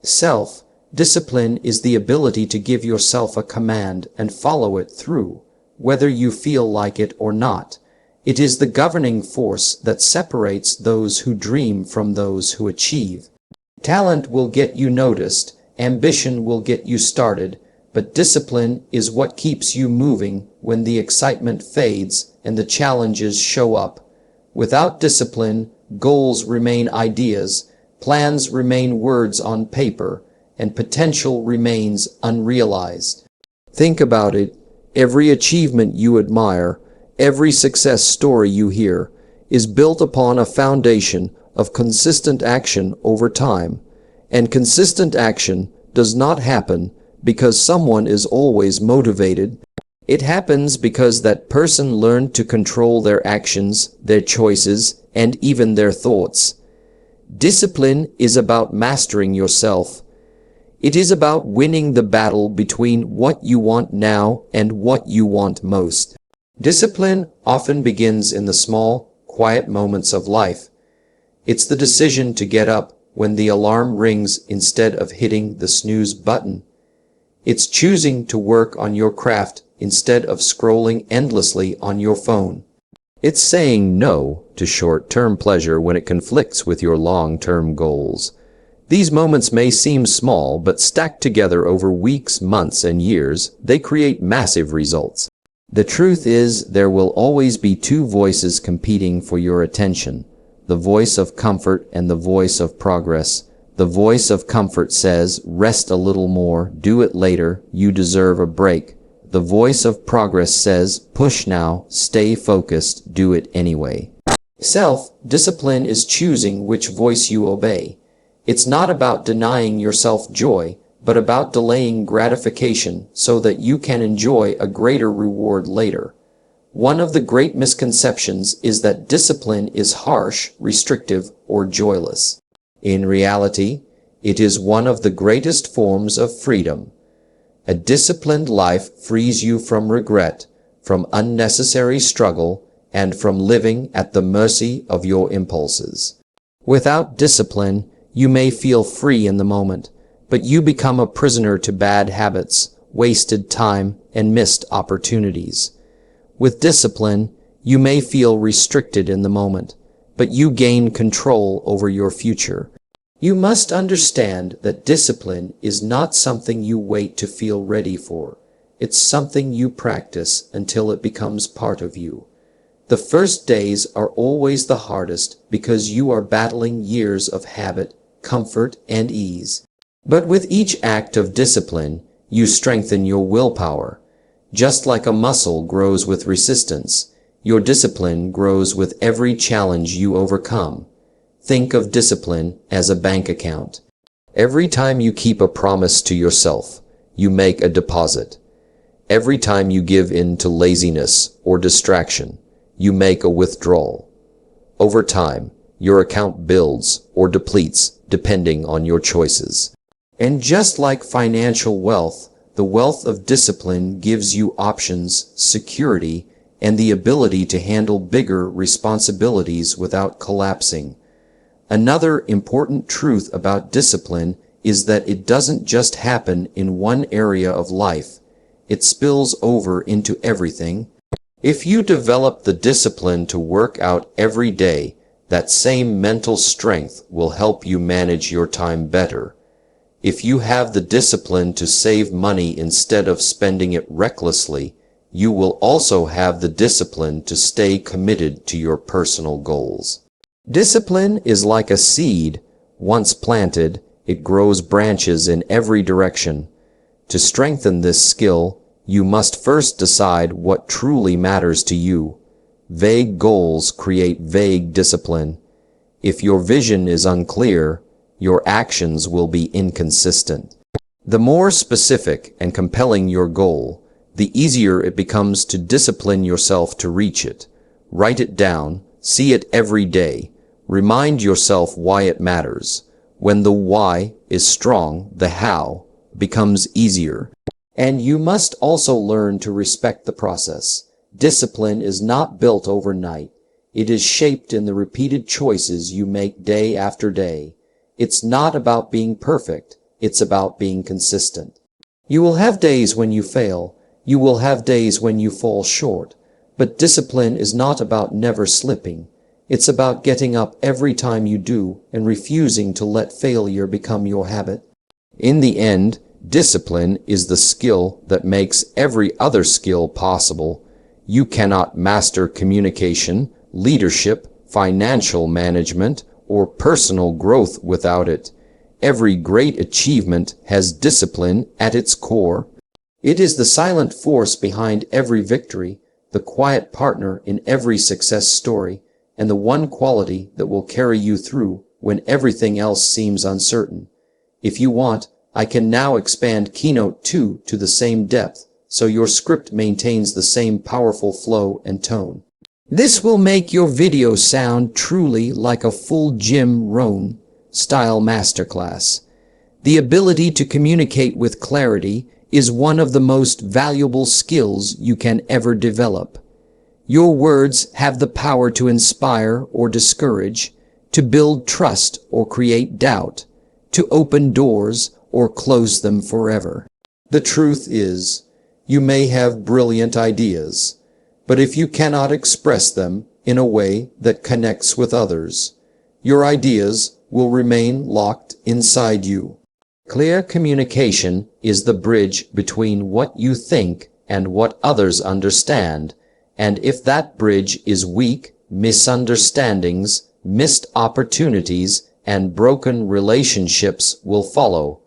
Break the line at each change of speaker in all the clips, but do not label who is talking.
Self-discipline is the ability to give yourself a command and follow it through, whether you feel like it or not. It is the governing force that separates those who dream from those who achieve. Talent will get you noticed, ambition will get you started, but discipline is what keeps you moving when the excitement fades and the challenges show up. Without discipline, goals remain ideas, plans remain words on paper, and potential remains unrealized. Think about it. Every achievement you admire, every success story you hear, is built upon a foundation of consistent action over time. And consistent action does not happen because someone is always motivated. It happens because that person learned to control their actions, their choices, and even their thoughts. Discipline is about mastering yourself. It is about winning the battle between what you want now and what you want most. Discipline often begins in the small, quiet moments of life. It's the decision to get up when the alarm rings instead of hitting the snooze button. It's choosing to work on your craft instead of scrolling endlessly on your phone. It's saying no to short-term pleasure when it conflicts with your long-term goals. These moments may seem small, but stacked together over weeks, months, and years, they create massive results. The truth is, there will always be two voices competing for your attention. The voice of comfort and the voice of progress. The voice of comfort says, rest a little more, do it later, you deserve a break. The voice of progress says, push now, stay focused, do it anyway. Self-discipline is choosing which voice you obey. It's not about denying yourself joy, but about delaying gratification so that you can enjoy a greater reward later. One of the great misconceptions is that discipline is harsh, restrictive, or joyless. In reality, it is one of the greatest forms of freedom. A disciplined life frees you from regret, from unnecessary struggle, and from living at the mercy of your impulses. Without discipline, you may feel free in the moment, but you become a prisoner to bad habits, wasted time, and missed opportunities. With discipline, you may feel restricted in the moment, but you gain control over your future. You must understand that discipline is not something you wait to feel ready for. It's something you practice until it becomes part of you. The first days are always the hardest because you are battling years of habit, comfort, and ease. But with each act of discipline, you strengthen your willpower. Just like a muscle grows with resistance, your discipline grows with every challenge you overcome. Think of discipline as a bank account. Every time you keep a promise to yourself, you make a deposit. Every time you give in to laziness or distraction, you make a withdrawal. Over time, your account builds or depletes depending on your choices. And just like financial wealth, the wealth of discipline gives you options, security, and the ability to handle bigger responsibilities without collapsing. Another important truth about discipline is that it doesn't just happen in one area of life. It spills over into everything. If you develop the discipline to work out every day, that same mental strength will help you manage your time better. If you have the discipline to save money instead of spending it recklessly, you will also have the discipline to stay committed to your personal goals. Discipline is like a seed. Once planted, it grows branches in every direction. To strengthen this skill, you must first decide what truly matters to you. Vague goals create vague discipline. If your vision is unclear, your actions will be inconsistent. The more specific and compelling your goal, the easier it becomes to discipline yourself to reach it. Write it down, see it every day. Remind yourself why it matters. When the why is strong, the how becomes easier. And you must also learn to respect the process. Discipline is not built overnight. It is shaped in the repeated choices you make day after day. It's not about being perfect, it's about being consistent. You will have days when you fail. You will have days when you fall short. But discipline is not about never slipping. It's about getting up every time you do and refusing to let failure become your habit. In the end, discipline is the skill that makes every other skill possible. You cannot master communication, leadership, financial management, or personal growth without it. Every great achievement has discipline at its core. It is the silent force behind every victory, the quiet partner in every success story, and the one quality that will carry you through when everything else seems uncertain. If you want, I can now expand Keynote 2 to the same depth, so your script maintains the same powerful flow and tone. This will make your video sound truly like a full Jim Rohn style masterclass. The ability to communicate with clarity is one of the most valuable skills you can ever develop. Your words have the power to inspire or discourage, to build trust or create doubt, to open doors or close them forever. The truth is, you may have brilliant ideas, but if you cannot express them in a way that connects with others, your ideas will remain locked inside you. Clear communication is the bridge between what you think and what others understand, and if that bridge is weak, misunderstandings, missed opportunities, and broken relationships will follow.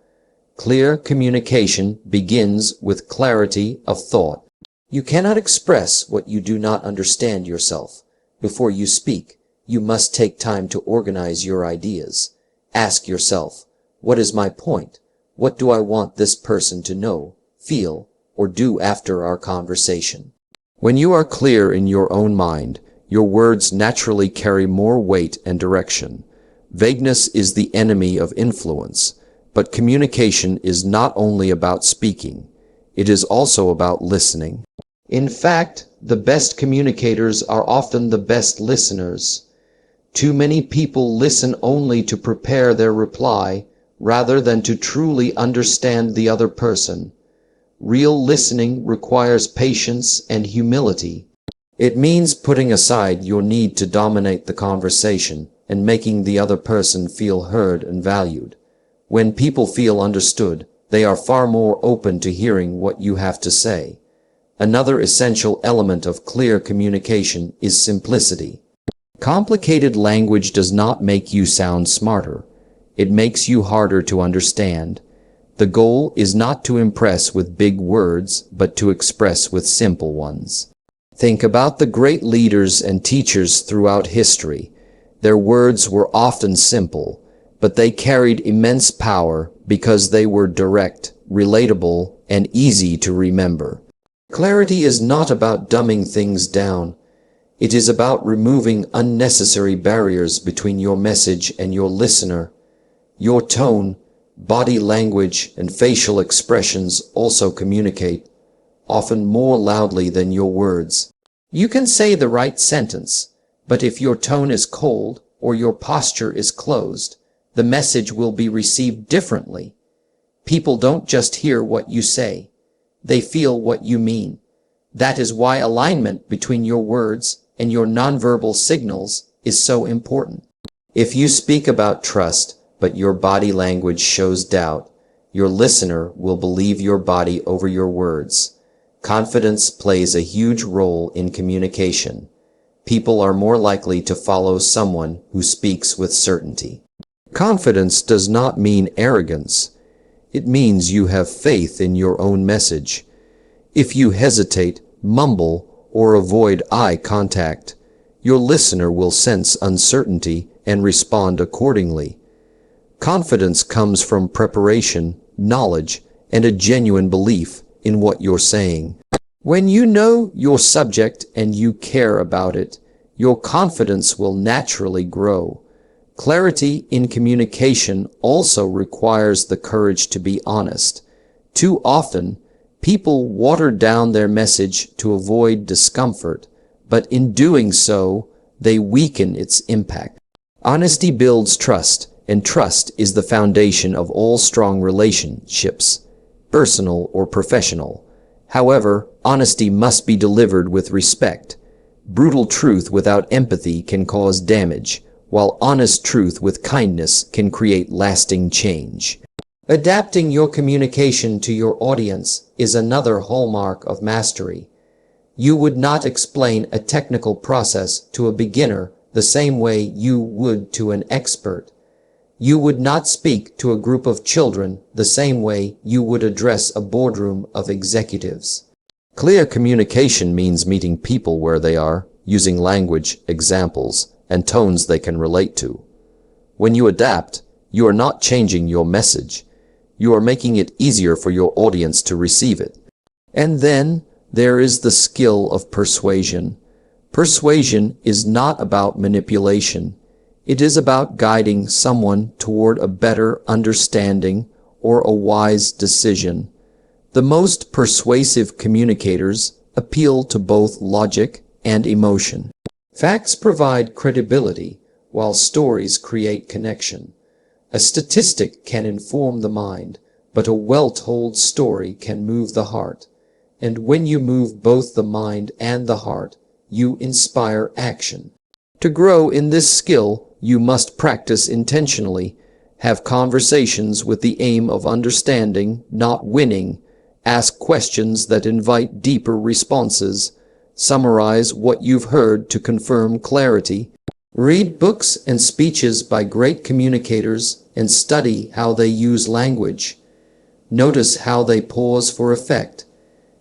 Clear communication begins with clarity of thought. You cannot express what you do not understand yourself. Before you speak, you must take time to organize your ideas. Ask yourself, what is my point? What do I want this person to know, feel, or do after our conversation? When you are clear in your own mind, your words naturally carry more weight and direction. Vagueness is the enemy of influence, but communication is not only about speaking. It is also about listening. In fact, the best communicators are often the best listeners. Too many people listen only to prepare their reply, rather than to truly understand the other person. Real listening requires patience and humility. It means putting aside your need to dominate the conversation and making the other person feel heard and valued. When people feel understood, they are far more open to hearing what you have to say. Another essential element of clear communication is simplicity. Complicated language does not make you sound smarter. It makes you harder to understand. The goal is not to impress with big words, but to express with simple ones. Think about the great leaders and teachers throughout history. Their words were often simple, but they carried immense power because they were direct, relatable, and easy to remember. Clarity is not about dumbing things down. It is about removing unnecessary barriers between your message and your listener. Your tone, body language, and facial expressions also communicate, often more loudly than your words. You can say the right sentence, but if your tone is cold or your posture is closed, the message will be received differently. People don't just hear what you say. They feel what you mean. That is why alignment between your words and your nonverbal signals is so important. If you speak about trust, but your body language shows doubt, your listener will believe your body over your words. Confidence plays a huge role in communication. People are more likely to follow someone who speaks with certainty. Confidence does not mean arrogance. It means you have faith in your own message. If you hesitate, mumble, or avoid eye contact, your listener will sense uncertainty and respond accordingly. Confidence comes from preparation, knowledge, and a genuine belief in what you're saying. When you know your subject and you care about it, your confidence will naturally grow. Clarity in communication also requires the courage to be honest. Too often, people water down their message to avoid discomfort, but in doing so, they weaken its impact. Honesty builds trust, and trust is the foundation of all strong relationships, personal or professional. However, honesty must be delivered with respect. Brutal truth without empathy can cause damage, while honest truth with kindness can create lasting change. Adapting your communication to your audience is another hallmark of mastery. You would not explain a technical process to a beginner the same way you would to an expert. You would not speak to a group of children the same way you would address a boardroom of executives. Clear communication means meeting people where they are, using language, examples, and tones they can relate to. When you adapt, you are not changing your message. You are making it easier for your audience to receive it. And then there is the skill of persuasion. Persuasion is not about manipulation. It is about guiding someone toward a better understanding or a wise decision. The most persuasive communicators appeal to both logic and emotion. Facts provide credibility, while stories create connection. A statistic can inform the mind, but a well-told story can move the heart. And when you move both the mind and the heart, you inspire action. To grow in this skill, you must practice intentionally, have conversations with the aim of understanding, not winning, ask questions that invite deeper responses, summarize what you've heard to confirm clarity, read books and speeches by great communicators and study how they use language. Notice how they pause for effect,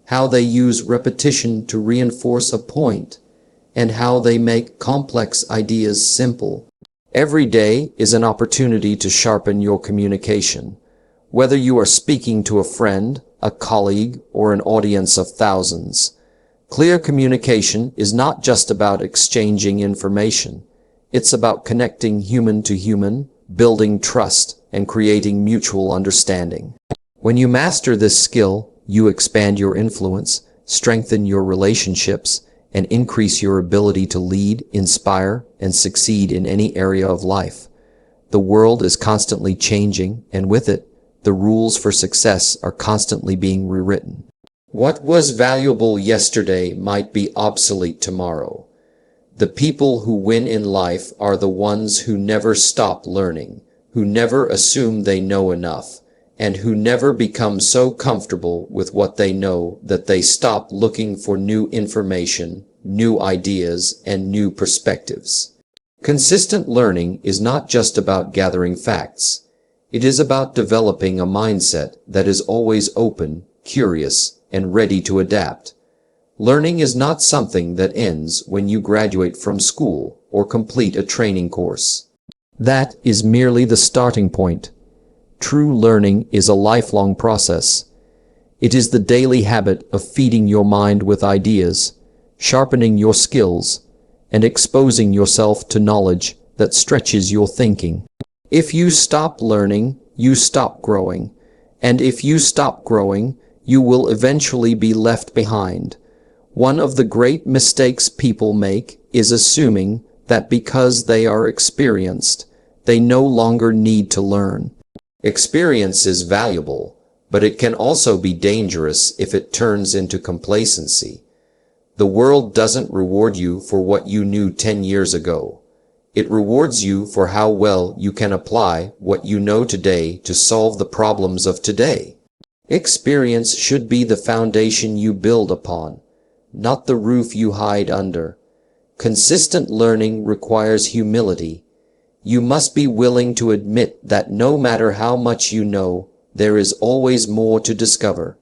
how they use repetition to reinforce a point, and how they make complex ideas simple. Every day is an opportunity to sharpen your communication. Whether you are speaking to a friend, a colleague, or an audience of thousands, clear communication is not just about exchanging information. It's about connecting human to human, building trust, and creating mutual understanding. When you master this skill, you expand your influence, strengthen your relationships, and increase your ability to lead, inspire, and succeed in any area of life. The world is constantly changing, and with it, the rules for success are constantly being rewritten. What was valuable yesterday might be obsolete tomorrow. The people who win in life are the ones who never stop learning, who never assume they know enough, and who never become so comfortable with what they know that they stop looking for new information, new ideas, and new perspectives. Consistent learning is not just about gathering facts. It is about developing a mindset that is always open, curious, and ready to adapt. Learning is not something that ends when you graduate from school or complete a training course. That is merely the starting point. True learning is a lifelong process. It is the daily habit of feeding your mind with ideas, sharpening your skills, and exposing yourself to knowledge that stretches your thinking. If you stop learning, you stop growing. And if you stop growing, you will eventually be left behind. One of the great mistakes people make is assuming that because they are experienced, they no longer need to learn. Experience is valuable, but it can also be dangerous if it turns into complacency. The world doesn't reward you for what you knew 10 years ago. It rewards you for how well you can apply what you know today to solve the problems of today. Experience should be the foundation you build upon, not the roof you hide under. Consistent learning requires humility. You must be willing to admit that no matter how much you know, there is always more to discover.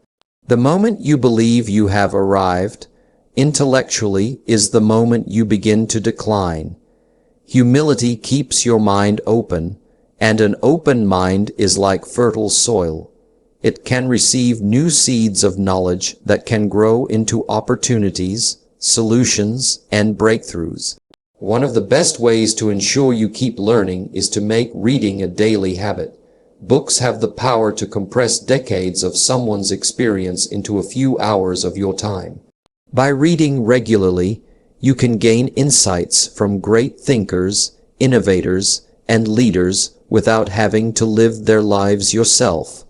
The moment you believe you have arrived, intellectually, is the moment you begin to decline. Humility keeps your mind open, and an open mind is like fertile soil. It can receive new seeds of knowledge that can grow into opportunities, solutions, and breakthroughs. One of the best ways to ensure you keep learning is to make reading a daily habit. Books have the power to compress decades of someone's experience into a few hours of your time. By reading regularly, you can gain insights from great thinkers, innovators, and leaders without having to live their lives yourself.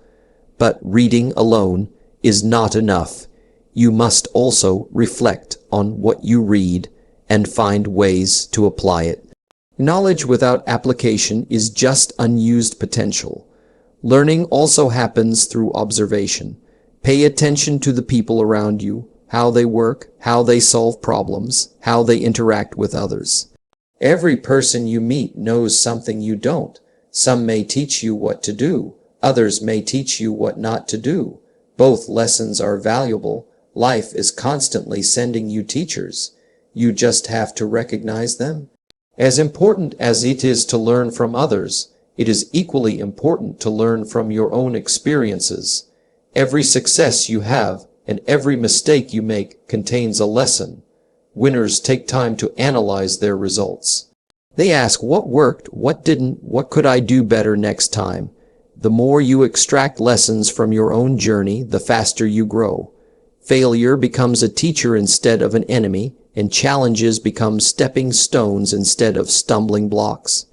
But reading alone is not enough. You must also reflect on what you read and find ways to apply it. Knowledge without application is just unused potential. Learning also happens through observation. Pay attention to the people around you, how they work, how they solve problems, how they interact with others. Every person you meet knows something you don't. Some may teach you what to do. Others may teach you what not to do. Both lessons are valuable. Life is constantly sending you teachers. You just have to recognize them. As important as it is to learn from others, it is equally important to learn from your own experiences. Every success you have and every mistake you make contains a lesson. Winners take time to analyze their results. They ask what worked, what didn't, what could I do better next time. The more you extract lessons from your own journey, the faster you grow. Failure becomes a teacher instead of an enemy, and challenges become stepping stones instead of stumbling blocks.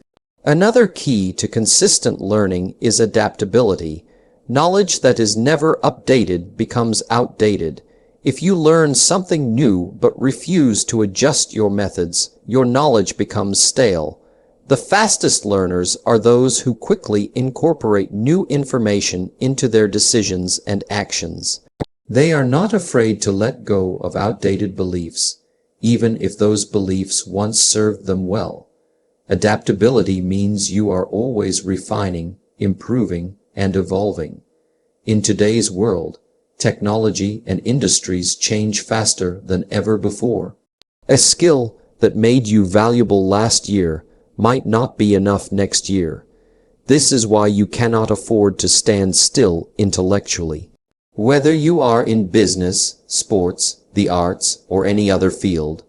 Another key to consistent learning is adaptability. Knowledge that is never updated becomes outdated. If you learn something new but refuse to adjust your methods, your knowledge becomes stale. The fastest learners are those who quickly incorporate new information into their decisions and actions. They are not afraid to let go of outdated beliefs, even if those beliefs once served them well. Adaptability means you are always refining, improving, and evolving. In today's world, technology and industries change faster than ever before. A skill that made you valuable last year might not be enough next year. This is why you cannot afford to stand still intellectually. Whether you are in business, sports, the arts, or any other field,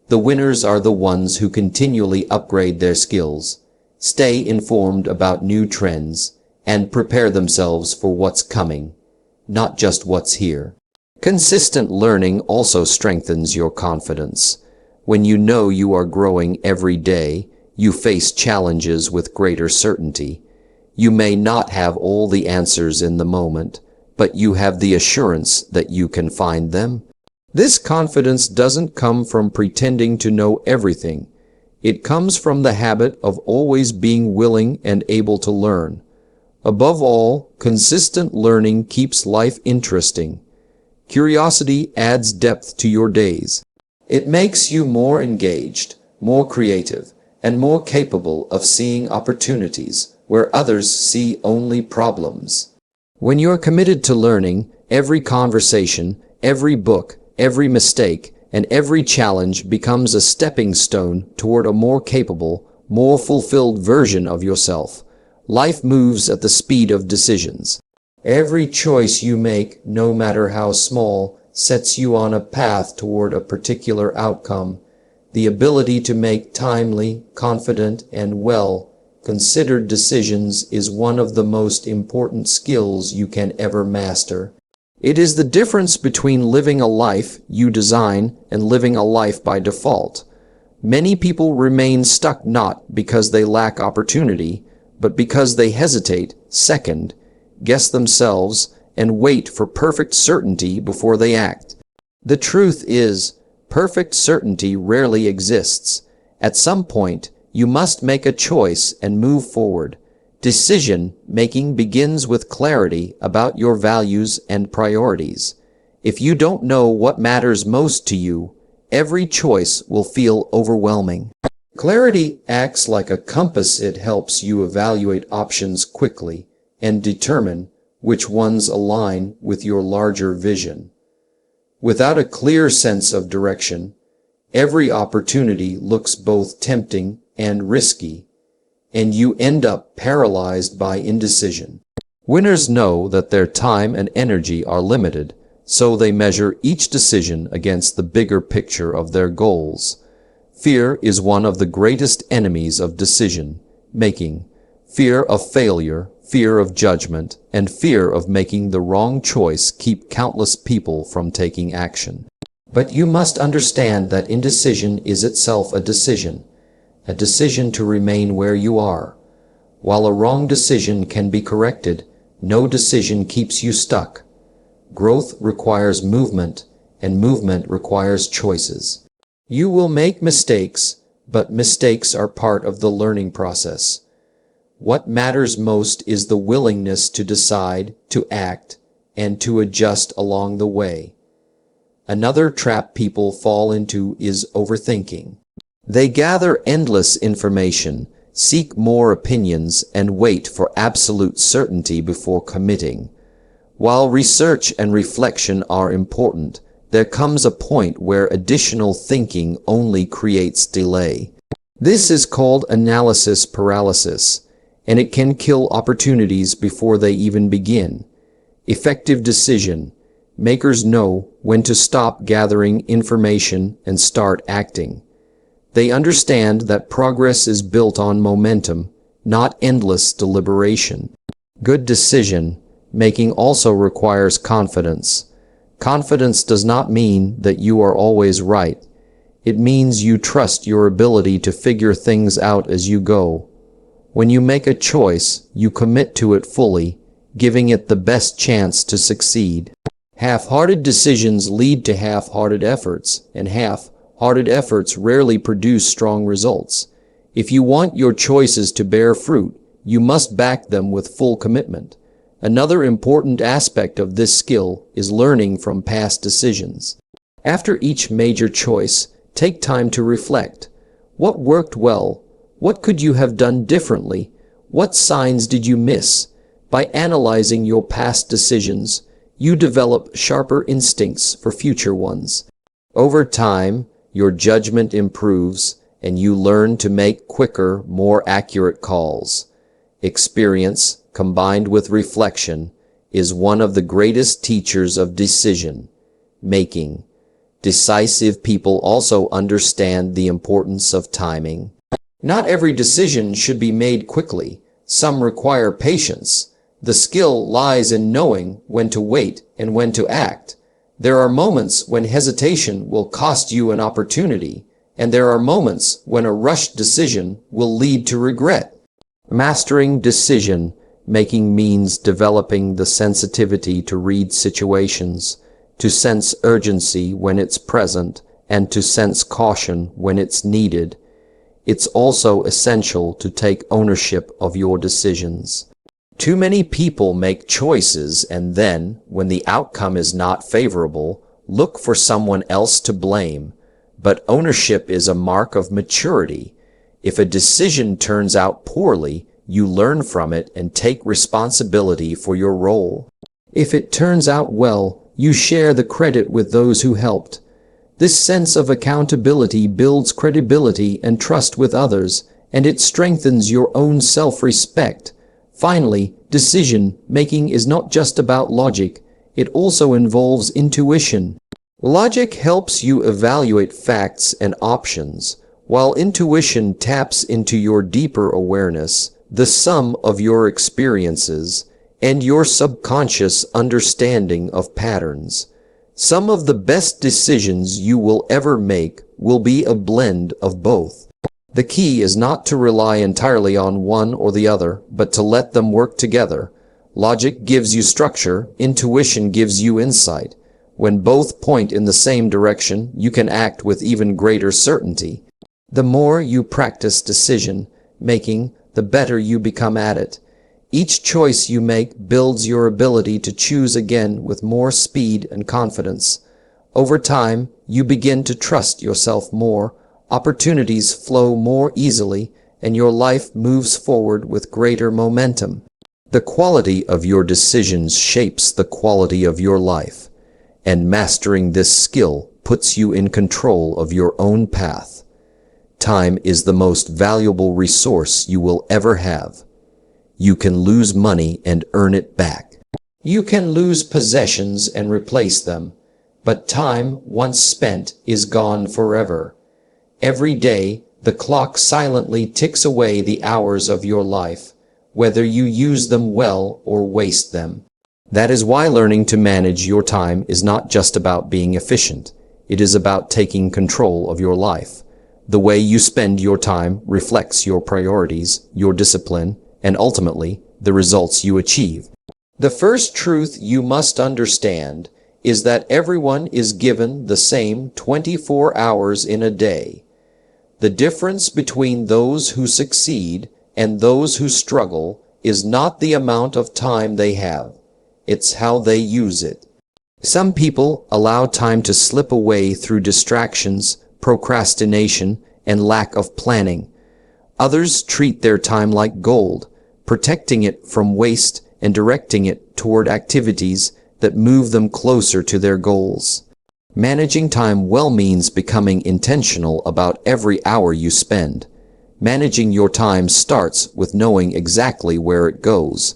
the winners are the ones who continually upgrade their skills, stay informed about new trends, and prepare themselves for what's coming, not just what's here. Consistent learning also strengthens your confidence. When you know you are growing every day, you face challenges with greater certainty. You may not have all the answers in the moment, but you have the assurance that you can find them. This confidence doesn't come from pretending to know everything. It comes from the habit of always being willing and able to learn. Above all, consistent learning keeps life interesting. Curiosity adds depth to your days. It makes you more engaged, more creative, and more capable of seeing opportunities where others see only problems. When you're committed to learning, every conversation, every book, every mistake, and every challenge becomes a stepping stone toward a more capable, more fulfilled version of yourself. Life moves at the speed of decisions. Every choice you make, no matter how small, sets you on a path toward a particular outcome. The ability to make timely, confident, and well-considered decisions is one of the most important skills you can ever master. It is the difference between living a life you design and living a life by default. Many people remain stuck not because they lack opportunity, but because they hesitate, second, guess themselves, and wait for perfect certainty before they act. The truth is, perfect certainty rarely exists. At some point, you must make a choice and move forward. Decision-making begins with clarity about your values and priorities. If you don't know what matters most to you, every choice will feel overwhelming. Clarity acts like a compass. It helps you evaluate options quickly and determine which ones align with your larger vision. Without a clear sense of direction, every opportunity looks both tempting and risky, and you end up paralyzed by indecision. Winners know that their time and energy are limited, so they measure each decision against the bigger picture of their goals. Fear is one of the greatest enemies of decision-making. Fear of failure, fear of judgment, and fear of making the wrong choice keep countless people from taking action. But you must understand that indecision is itself a decision to remain where you are, While a wrong decision can be corrected, no decision keeps you stuck. Growth requires movement, and movement requires choices. You will make mistakes, but mistakes are part of the learning process. What matters most is the willingness to decide, to act, and to adjust along the way. Another trap people fall into is overthinking. They gather endless information, seek more opinions, and wait for absolute certainty before committing. While research and reflection are important, there comes a point where additional thinking only creates delay. This is called analysis paralysis, and it can kill opportunities before they even begin. Effective decision makers know when to stop gathering information and start acting. They understand that progress is built on momentum, not endless deliberation. Good decision making also requires confidence. Confidence does not mean that you are always right. It means you trust your ability to figure things out as you go. When you make a choice, you commit to it fully, giving it the best chance to succeed. Half-hearted decisions lead to half-hearted efforts, and half-hearted efforts rarely produce strong results. If you want your choices to bear fruit, you must back them with full commitment. Another important aspect of this skill is learning from past decisions. After each major choice, take time to reflect. What worked well? What could you have done differently? What signs did you miss? By analyzing your past decisions, you develop sharper instincts for future ones. Over time, your judgment improves, and you learn to make quicker, more accurate calls. Experience, combined with reflection, is one of the greatest teachers of decision making. Decisive people also understand the importance of timing. Not every decision should be made quickly. Some require patience. The skill lies in knowing when to wait and when to act. There are moments when hesitation will cost you an opportunity, and there are moments when a rushed decision will lead to regret. Mastering decision making means developing the sensitivity to read situations, to sense urgency when it's present, and to sense caution when it's needed. It's also essential to take ownership of your decisions. Too many people make choices and then, when the outcome is not favorable, look for someone else to blame. But ownership is a mark of maturity. If a decision turns out poorly, you learn from it and take responsibility for your role. If it turns out well, you share the credit with those who helped. This sense of accountability builds credibility and trust with others, and it strengthens your own self-respect. Finally, decision making is not just about logic, it also involves intuition. Logic helps you evaluate facts and options, while intuition taps into your deeper awareness, the sum of your experiences, and your subconscious understanding of patterns. Some of the best decisions you will ever make will be a blend of both. The key is not to rely entirely on one or the other, but to let them work together. Logic gives you structure, intuition gives you insight. When both point in the same direction, you can act with even greater certainty. The more you practice decision making, the better you become at it. Each choice you make builds your ability to choose again with more speed and confidence. Over time, you begin to trust yourself more, opportunities flow more easily, and your life moves forward with greater momentum. The quality of your decisions shapes the quality of your life, and mastering this skill puts you in control of your own path. Time is the most valuable resource you will ever have. You can lose money and earn it back. You can lose possessions and replace them, but time once spent is gone forever. Every day, the clock silently ticks away the hours of your life, whether you use them well or waste them. That is why learning to manage your time is not just about being efficient. It is about taking control of your life. The way you spend your time reflects your priorities, your discipline, and ultimately, the results you achieve. The first truth you must understand is that everyone is given the same 24 hours in a day. The difference between those who succeed and those who struggle is not the amount of time they have, it's how they use it. Some people allow time to slip away through distractions, procrastination, and lack of planning. Others treat their time like gold, protecting it from waste and directing it toward activities that move them closer to their goals. Managing time well means becoming intentional about every hour you spend. Managing your time starts with knowing exactly where it goes.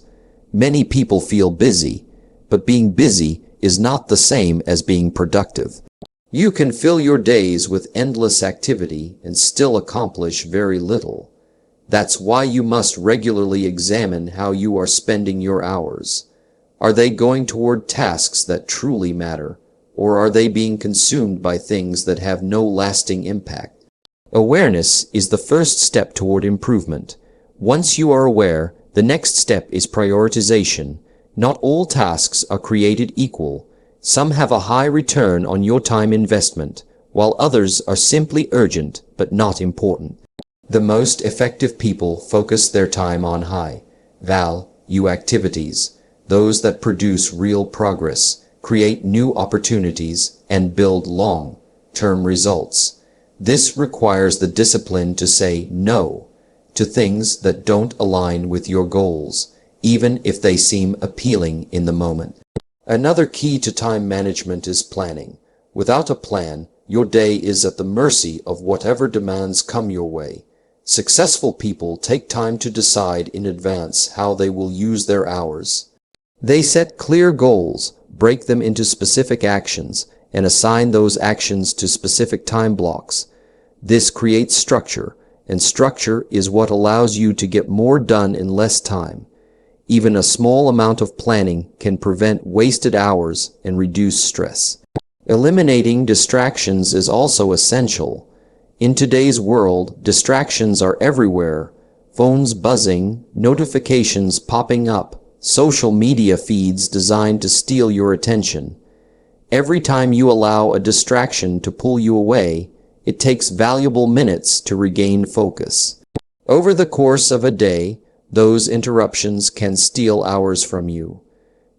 Many people feel busy, but being busy is not the same as being productive. You can fill your days with endless activity and still accomplish very little. That's why you must regularly examine how you are spending your hours. Are they going toward tasks that truly matter, or are they being consumed by things that have no lasting impact? Awareness is the first step toward improvement. Once you are aware, the next step is prioritization. Not all tasks are created equal. Some have a high return on your time investment, while others are simply urgent but not important. The most effective people focus their time on high-value activities, those that produce real progress, create new opportunities, and build long-term results. This requires the discipline to say no to things that don't align with your goals, even if they seem appealing in the moment. Another key to time management is planning. Without a plan, your day is at the mercy of whatever demands come your way. Successful people take time to decide in advance how they will use their hours. They set clear goals, break them into specific actions, and assign those actions to specific time blocks. This creates structure, and structure is what allows you to get more done in less time. Even a small amount of planning can prevent wasted hours and reduce stress. Eliminating distractions is also essential. In today's world, distractions are everywhere. Phones buzzing, notifications popping up, social media feeds designed to steal your attention. Every time you allow a distraction to pull you away, it takes valuable minutes to regain focus. Over the course of a day, those interruptions can steal hours from you.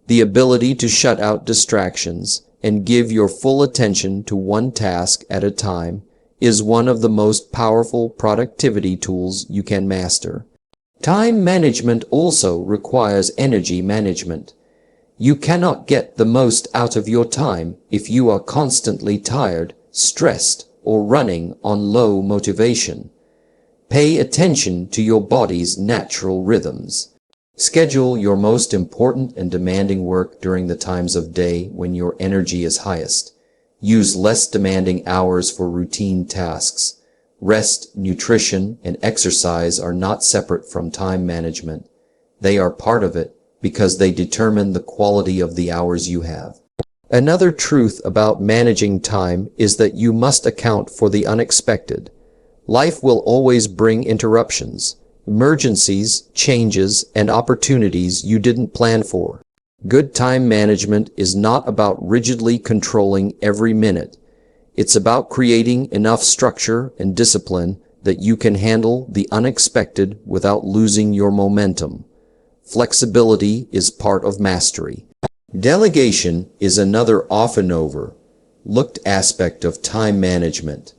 The ability to shut out distractions and give your full attention to one task at a time is one of the most powerful productivity tools you can master. Time management also requires energy management. You cannot get the most out of your time if you are constantly tired, stressed, or running on low motivation. Pay attention to your body's natural rhythms. Schedule your most important and demanding work during the times of day when your energy is highest. Use less demanding hours for routine tasks. Rest, nutrition, and exercise are not separate from time management. They are part of it because they determine the quality of the hours you have. Another truth about managing time is that you must account for the unexpected. Life will always bring interruptions, emergencies, changes, and opportunities you didn't plan for. Good time management is not about rigidly controlling every minute. It's about creating enough structure and discipline that you can handle the unexpected without losing your momentum. Flexibility is part of mastery. Delegation is another often overlooked aspect of time management.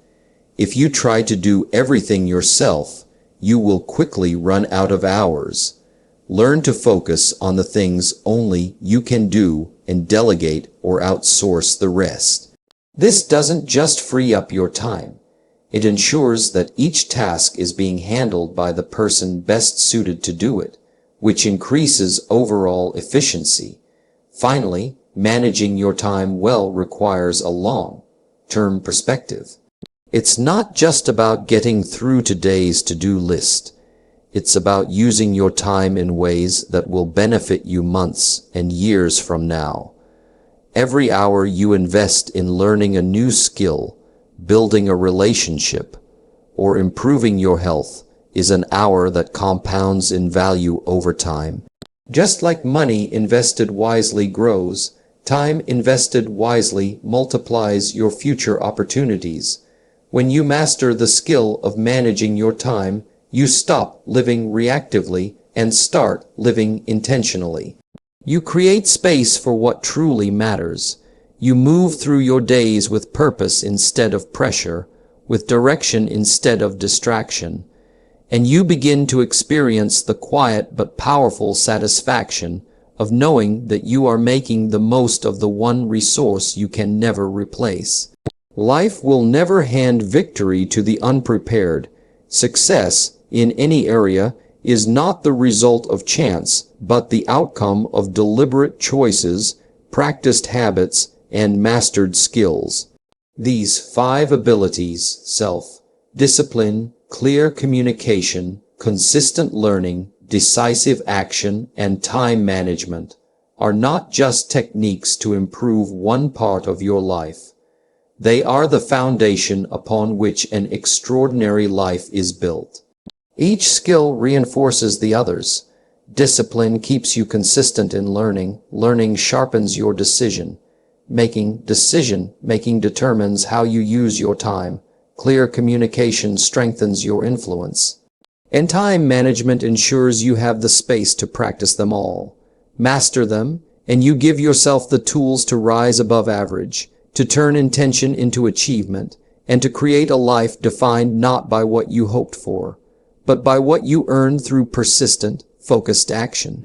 If you try to do everything yourself, you will quickly run out of hours. Learn to focus on the things only you can do and delegate or outsource the rest. This doesn't just free up your time. It ensures that each task is being handled by the person best suited to do it, which increases overall efficiency. Finally, managing your time well requires a long-term perspective. It's not just about getting through today's to-do list. It's about using your time in ways that will benefit you months and years from now. Every hour you invest in learning a new skill, building a relationship, or improving your health is an hour that compounds in value over time. Just like money invested wisely grows, time invested wisely multiplies your future opportunities. When you master the skill of managing your time, you stop living reactively and start living intentionally. You create space for what truly matters. You move through your days with purpose instead of pressure, with direction instead of distraction, and you begin to experience the quiet but powerful satisfaction of knowing that you are making the most of the one resource you can never replace. Life will never hand victory to the unprepared. Success, in any area, is not the result of chance, but the outcome of deliberate choices, practiced habits, and mastered skills. These 5 abilities, self-discipline, clear communication, consistent learning, decisive action, and time management, are not just techniques to improve one part of your life. They are the foundation upon which an extraordinary life is built. Each skill reinforces the others. Discipline keeps you consistent in learning. Learning sharpens your decision making. Decision making determines how you use your time. Clear communication strengthens your influence. And time management ensures you have the space to practice them all. Master them, and you give yourself the tools to rise above average, to turn intention into achievement, and to create a life defined not by what you hoped for, but by what you earned through persistent, focused action.